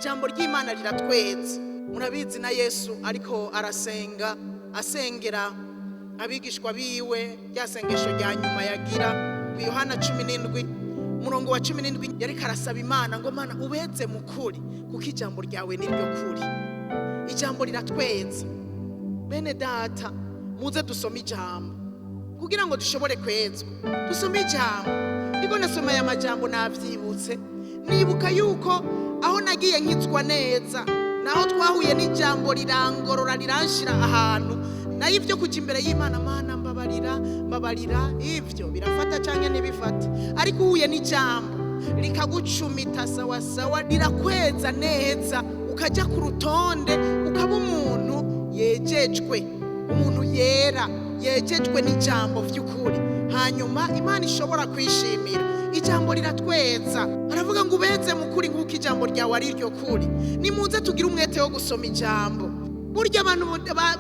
ijambo ry'Imana riratweza. Murabizi na Yesu ariko arasenga asengera abigishwa biwe, ryasengesho rya nyuma yagira ku Yohana 17 murongo wa 17 yari karasaba Imana ngo Mana ubeze mu kuri kuko ijambo ryawe ni ryo kuri. Ijambo riratweza. Bene data muze dusome ijambo kugira ngo dushobore kwezwa. Dusome ijambo. Ndiko nasoma aya majambo navyibutse, nibuka yuko aho nagiye nkitswa neza naho twahuye n'ijambo rirangorora riranshira ahantu nayo ivyo kuja imbere y'Imana, Mana mbabarira ivyo birafata canke ntibifata, ariko uhuye n'ijambo rikagucumita sawa sawa rirakweza neza ukaja ku rutonde ukaba umuntu yejejwe, umuntu yera yejejwe n'ijambo vy'ukuri, hanyuma Imana ishobora kwishimira. Ijambo riratweza. Aravuga ngo ubeze mu kuri nk'uko ijambo ryawe ari ryo kuri. Nimuze tugire umwete wo gusoma ijambo. Burya abantu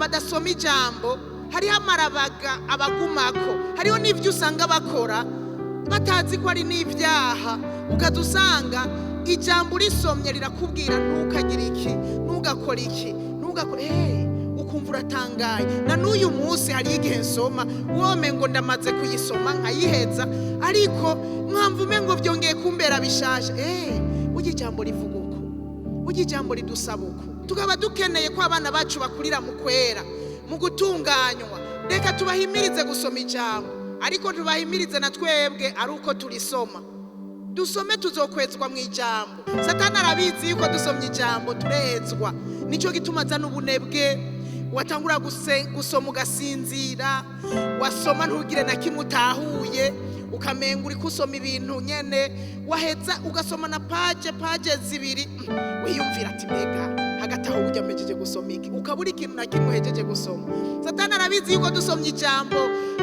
badasoma ijambo hariho amarabaga abagumako, hariho n'ivyo usanga bakora batazi ko ari n'ivyaha, ukaza usanga ijambo risomye rirakubwira ntukagire iki, ntugakora iki, ntugakore ukumva uratangaye. Na n'uyu munsi hari igihe nsoma wome ngo ndamaze kuyisoma nkayiheza, ariko mwamva umengo vyongeye kumbera bishasha. Burya ijambo rivuga uko, burya ijambo ridusaba uko. Tukaba dukeneye ko abana bacu bakurira mu kwera, mu gutunganywa. Reka tubahimirize gusoma ijambo, ariko tubahimirize na twebwe ari uko turisoma. Dusome tuzokwezwa mu ijambo. Satani arabizi yuko dusomye ijambo turezwa. Nico gituma zana ubunebwe, watangura gusoma ugasinzira, wasoma ntugire na kimwe utahuye, ukamenga uri kusoma ibintu nyene, waheza ugasoma na page zibiri, wiyumvira ati mbega hagati aho ujya mejeje gusoma iki, ukabura ikintu na kimwe hejeje gusoma. Satani arabizi yuko dusomye ijambo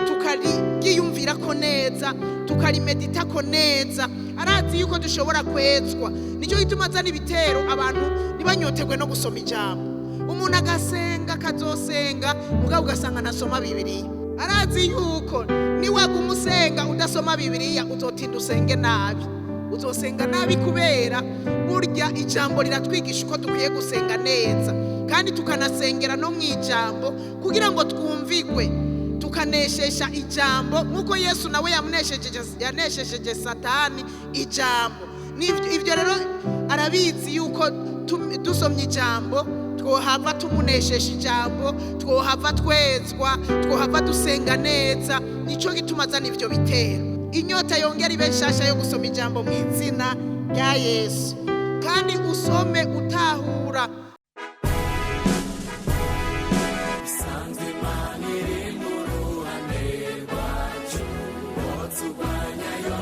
tukariyumvira ko neza, tukarimedita ko neza, arazi yuko dushobora kwezwa. Nico gituma azana ibitero abantu nibanyotegwe no gusoma ijambo. Umuntu agasenga kazosenga mugabo ugasanga nasoma Bibiliya, arazi yuko niwaguma usenga udasoma Bibiliya uzotinda usenge nabi, uzosenga nabi kubera burya ijambo riratwigisha uko dukwiye gusenga neza, kandi tukanasengera no mu ijambo kugira ngo twumvigwe, tukaneshesha ijambo nkuko Yesu nawe yaneshejeje Satani ijambo. Ivyo rero arabizi yuko dusomye ijambo twohava tumunesheje ijambo, twohava twezwa, twohava dusenga neza. Nico gituma azana ivyo bitero. Inyota yongera ibe nshasha yo gusoma ijambo mu izina rya Yesu, kandi usome utahura. Sanzwe manire mu ruhande rwacu, wotubanya yo